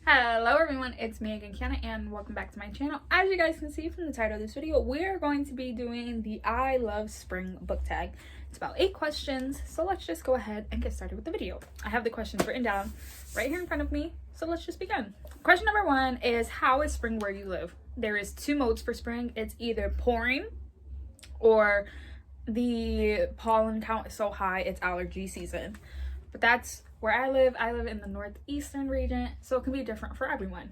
Hello everyone, it's me again, Kiana, and welcome back to my channel. As you guys can see from the title of this video, we're going to be doing the I Love Spring book tag. It's about 8 questions, so let's just go ahead and get started with the video. I have the questions written down right here in front of me, so let's just begin. Question number 1 is, how is spring where you live? There is 2 modes for spring. It's either pouring or the pollen count is so high it's allergy season. But that's where I live. I live in the northeastern region, so it can be different for everyone.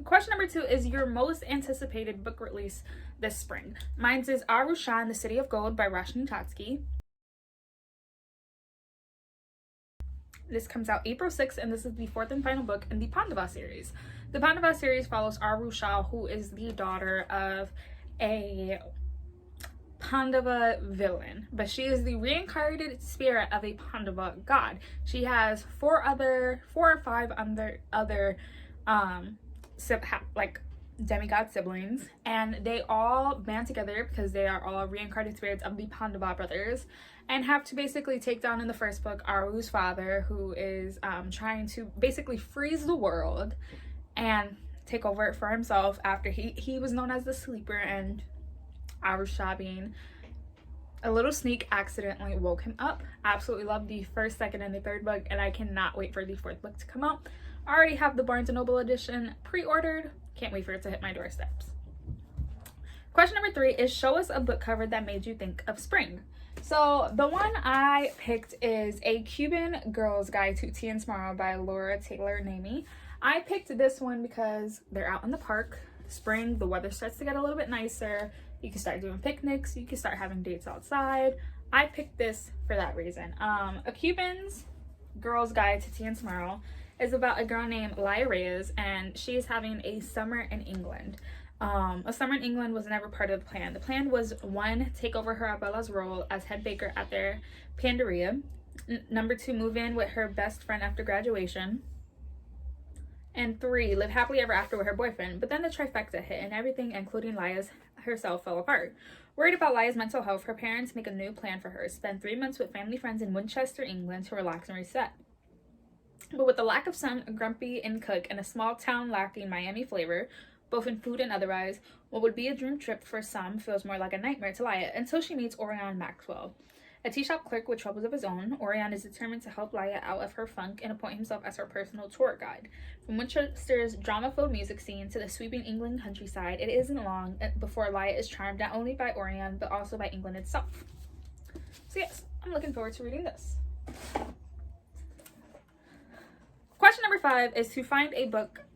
Question number 2 is your most anticipated book release this spring. Mine is Arusha and the City of Gold by Roshani Chokshi. This comes out April 6th, and this is the 4th and final book in the Pandava series. The Pandava series follows Arusha, who is the daughter of a Pandava villain, but she is the reincarnated spirit of a Pandava god. She has 4 or 5 other demigod siblings, and they all band together because they are all reincarnated spirits of the Pandava brothers, and have to basically take down in the first book Aru's father, who is trying to basically freeze the world and take over it for himself after he was known as the sleeper, and Arusha, being a little sneak, accidentally woke him up. Absolutely love the 1st, 2nd, and the 3rd book, and I cannot wait for the 4th book to come out. I already have the Barnes & Noble edition pre-ordered. Can't wait for it to hit my doorsteps. Question number 3 is, show us a book cover that made you think of spring. So the one I picked is A Cuban Girl's Guide to Tea and Tomorrow by Laura Taylor Namey. I picked this one because they're out in the park. Spring, the weather starts to get a little bit nicer. You can start doing picnics. You can start having dates outside. I picked this for that reason. A Cuban Girl's Guide to Tea and Tomorrow is about a girl named Laia Reyes, and she is having a summer in England. A summer in England was never part of the plan. The plan was 1, take over her abuela's role as head baker at their panderia. Number 2, move in with her best friend after graduation. And 3, live happily ever after with her boyfriend. But then the trifecta hit, and everything, including Laia's herself, fell apart. Worried about Laia's mental health, her parents make a new plan for her. Spend 3 months with family friends in Winchester, England to relax and reset. But with the lack of sun, a grumpy in cook, and a small town lacking Miami flavor, both in food and otherwise, what would be a dream trip for some feels more like a nightmare to Laia until she meets Orion Maxwell. A tea shop clerk with troubles of his own, Orion is determined to help Laia out of her funk and appoint himself as her personal tour guide. From Winchester's drama-filled music scene to the sweeping England countryside, it isn't long before Laia is charmed not only by Orion, but also by England itself. So yes, I'm looking forward to reading this. Question number 5 is to find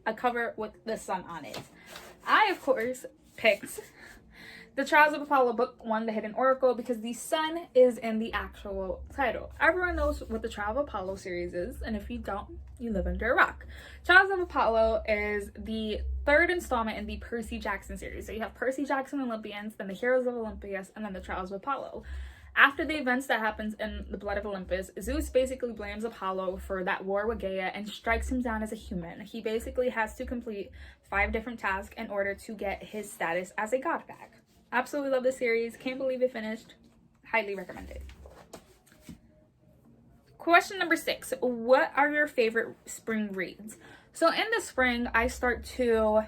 a cover with the sun on it. I, of course, picked The Trials of Apollo Book 1, The Hidden Oracle, because the sun is in the actual title. Everyone knows what the Trial of Apollo series is, and if you don't, you live under a rock. Trials of Apollo is the 3rd installment in the Percy Jackson series. So you have Percy Jackson Olympians, then the Heroes of Olympus, and then the Trials of Apollo. After the events that happens in the Blood of Olympus, Zeus basically blames Apollo for that war with Gaia and strikes him down as a human. He basically has to complete 5 different tasks in order to get his status as a god back. Absolutely love this series. Can't believe it finished. Highly recommend it. Question number 6. What are your favorite spring reads? So in the spring, I start to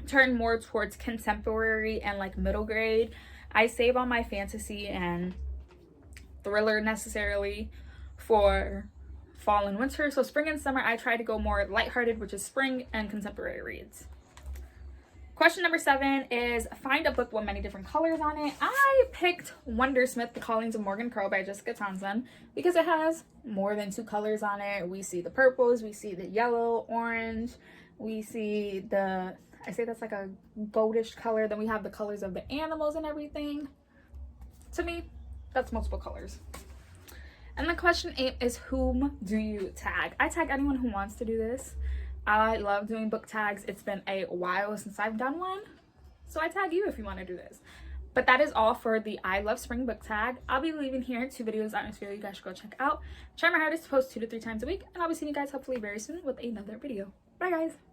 turn more towards contemporary and like middle grade. I save all my fantasy and thriller necessarily for fall and winter. So spring and summer, I try to go more lighthearted, which is spring and contemporary reads. Question number 7 is, find a book with many different colors on it. I picked Wondersmith, The Callings of Morgan Crow by Jessica Townsend, because it has more than 2 colors on it. We see the purples, we see the yellow, orange, we see the, I say that's like a goldish color. Then we have the colors of the animals and everything. To me, that's multiple colors. And then question 8 is, whom do you tag? I tag anyone who wants to do this. I love doing book tags. It's been a while since I've done one, so I tag you if you want to do this. But that is all for the I Love Spring book tag. I'll be leaving here 2 videos on this video you guys should go check out. Try my hardest to post 2 to 3 times a week, and I'll be seeing you guys hopefully very soon with another video. Bye guys!